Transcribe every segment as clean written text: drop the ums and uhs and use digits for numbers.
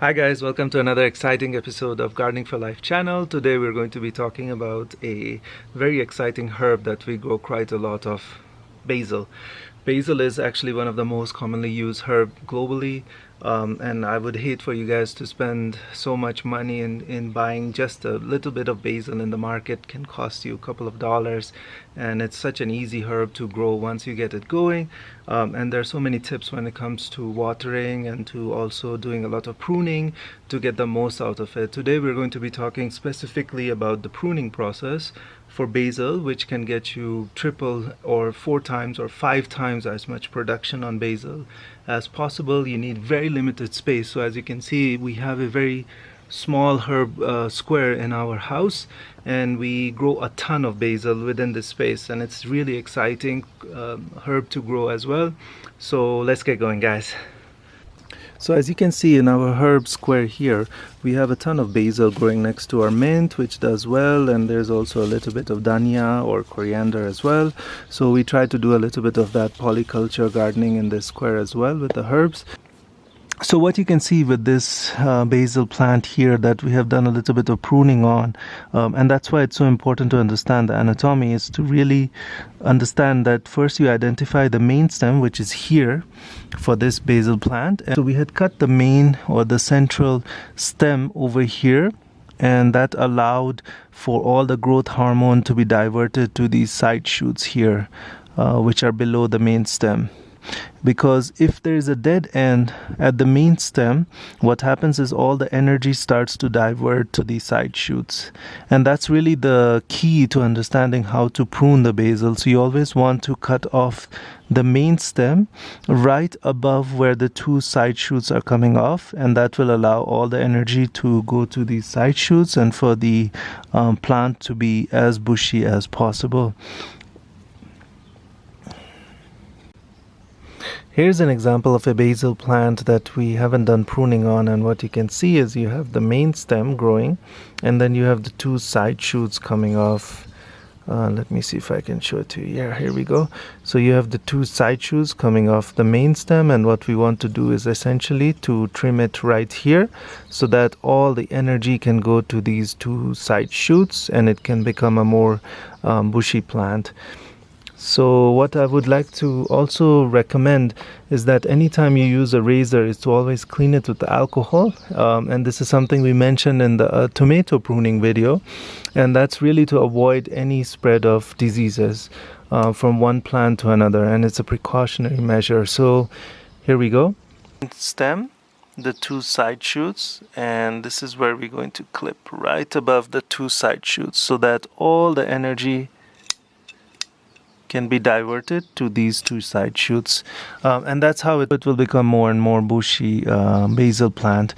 Hi guys, welcome to another exciting episode of Gardening for Life channel. Today we're going to be talking about a very exciting herb that we grow quite a lot of, basil. Basil is actually one of the most commonly used herb globally, and I would hate for you guys to spend so much money in buying just a little bit of basil in the market. Can cost you a couple of dollars, and it's such an easy herb to grow once you get it going. And there are so many tips when it comes to watering and to also doing a lot of pruning to get the most out of it. Today we're going to be talking specifically about the pruning process for basil, which can get you triple or 4 times or 5 times as much production on basil as possible. You need very limited space. So as you can see, we have a very small herb square in our house, and we grow a ton of basil within this space, and it's really exciting herb to grow as well. So let's get going, guys. So as you can see in our herb square here, we have a ton of basil growing next to our mint, which does well, and there's also a little bit of dhania or coriander as well. So we try to do a little bit of that polyculture gardening in this square as well with the herbs. So what you can see with this basil plant here, that we have done a little bit of pruning on, and that's why it's so important to understand the anatomy, is to really understand that first you identify the main stem, which is here for this basil plant. And so we had cut the main or the central stem over here, and that allowed for all the growth hormone to be diverted to these side shoots here, which are below the main stem. Because if there is a dead end at the main stem, what happens is all the energy starts to divert to the side shoots, and that's really the key to understanding how to prune the basil. So you always want to cut off the main stem right above where the 2 side shoots are coming off, and that will allow all the energy to go to these side shoots and for the plant to be as bushy as possible. Here's an example of a basil plant that we haven't done pruning on, and what you can see is you have the main stem growing, and then you have the 2 side shoots coming off. Let me see if I can show it to you. Yeah, here we go. So you have the 2 side shoots coming off the main stem, and what we want to do is essentially to trim it right here so that all the energy can go to these 2 side shoots and it can become a more bushy plant. So what I would like to also recommend is that anytime you use a razor is to always clean it with alcohol, and this is something we mentioned in the tomato pruning video, and that's really to avoid any spread of diseases from one plant to another, and it's a precautionary measure. So here we go. Stem, the 2 side shoots, and this is where we're going to clip right above the 2 side shoots so that all the energy can be diverted to these 2 side shoots, and that's how it will become more and more bushy basil plant.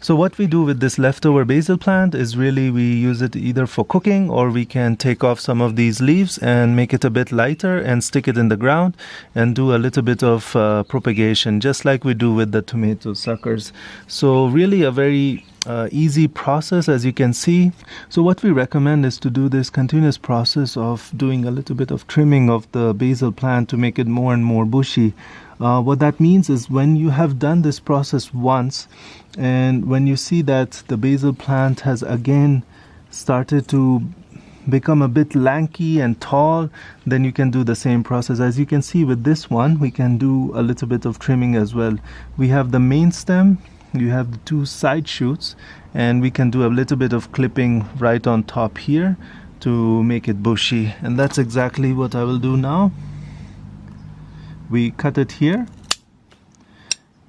So what we do with this leftover basil plant is really we use it either for cooking, or we can take off some of these leaves and make it a bit lighter and stick it in the ground and do a little bit of propagation, just like we do with the tomato suckers. So really a very easy process, as you can see. So what we recommend is to do this continuous process of doing a little bit of trimming of the basil plant to make it more and more bushy. What that means is when you have done this process once, and when you see that the basil plant has again started to become a bit lanky and tall, then you can do the same process. As you can see with this one, we can do a little bit of trimming as well. We have the main stem, you have the 2 side shoots, and we can do a little bit of clipping right on top here to make it bushy, and that's exactly what I will do now. We cut it here,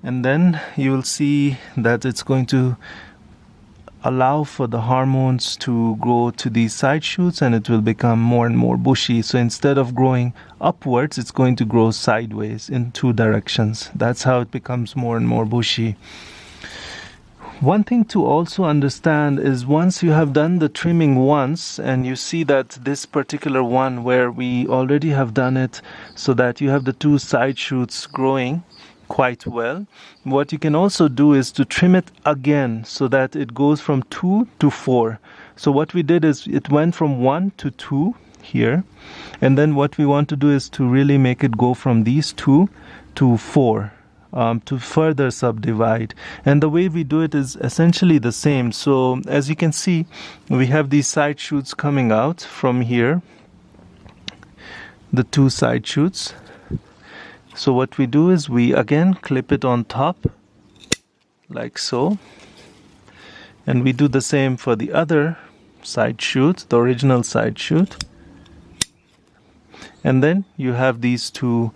and then you will see that it's going to allow for the hormones to grow to these side shoots, and it will become more and more bushy. So instead of growing upwards, it's going to grow sideways in 2 directions. That's how it becomes more and more bushy. One thing to also understand is once you have done the trimming once, and you see that this particular one where we already have done it so that you have the 2 side shoots growing quite well, what you can also do is to trim it again so that it goes from 2 to 4. So what we did is it went from 1 to 2 here, and then what we want to do is to really make it go from these 2 to 4. to further subdivide. And the way we do it is essentially the same. So as you can see, we have these side shoots coming out from here, the two side shoots. So what we do is we again clip it on top like so, and we do the same for the other side shoot, the original side shoot. And then you have these two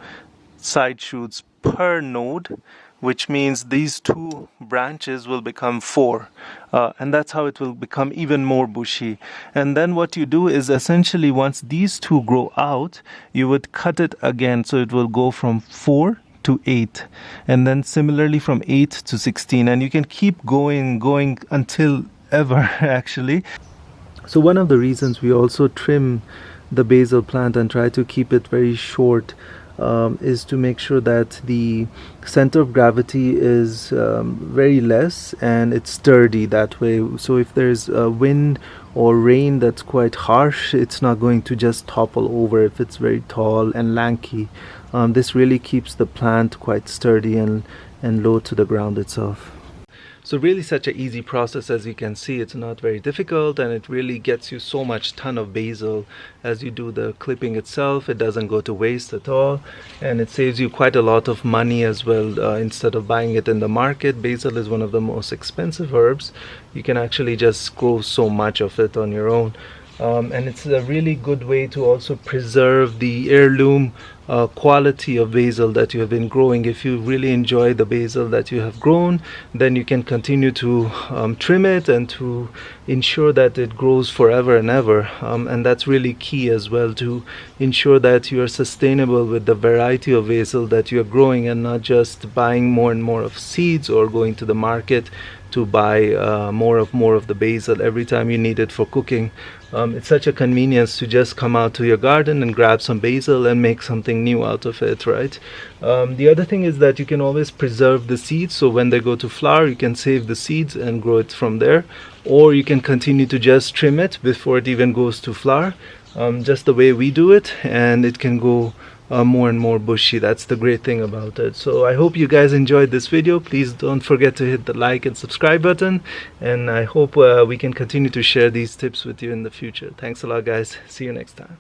side shoots per node, which means these two branches will become four, and that's how it will become even more bushy. And then what you do is essentially once these two grow out, you would cut it again, so it will go from 4 to 8, and then similarly from 8 to 16, and you can keep going until ever actually. So one of the reasons we also trim the basil plant and try to keep it very short is to make sure that the center of gravity is very less and it's sturdy that way. So if there's wind or rain that's quite harsh, it's not going to just topple over if it's very tall and lanky. This really keeps the plant quite sturdy and low to the ground itself. So really such an easy process. As you can see, it's not very difficult, and it really gets you so much ton of basil as you do the clipping itself. It doesn't go to waste at all, and it saves you quite a lot of money as well. Instead of buying it in the market, basil is one of the most expensive herbs. You can actually just grow so much of it on your own. And it's a really good way to also preserve the heirloom quality of basil that you have been growing. If you really enjoy the basil that you have grown, then you can continue to trim it and to ensure that it grows forever and ever. And that's really key as well, to ensure that you are sustainable with the variety of basil that you are growing, and not just buying more and more of seeds or going to the market to buy more of the basil every time you need it for cooking. It's such a convenience to just come out to your garden and grab some basil and make something new out of it, right? The other thing is that you can always preserve the seeds, so when they go to flower you can save the seeds and grow it from there, or you can continue to just trim it before it even goes to flower, just the way we do it, and it can go more and more bushy. That's the great thing about it. So I hope you guys enjoyed this video. Please don't forget to hit the like and subscribe button, and I hope we can continue to share these tips with you in the future. Thanks a lot, guys. See you next time.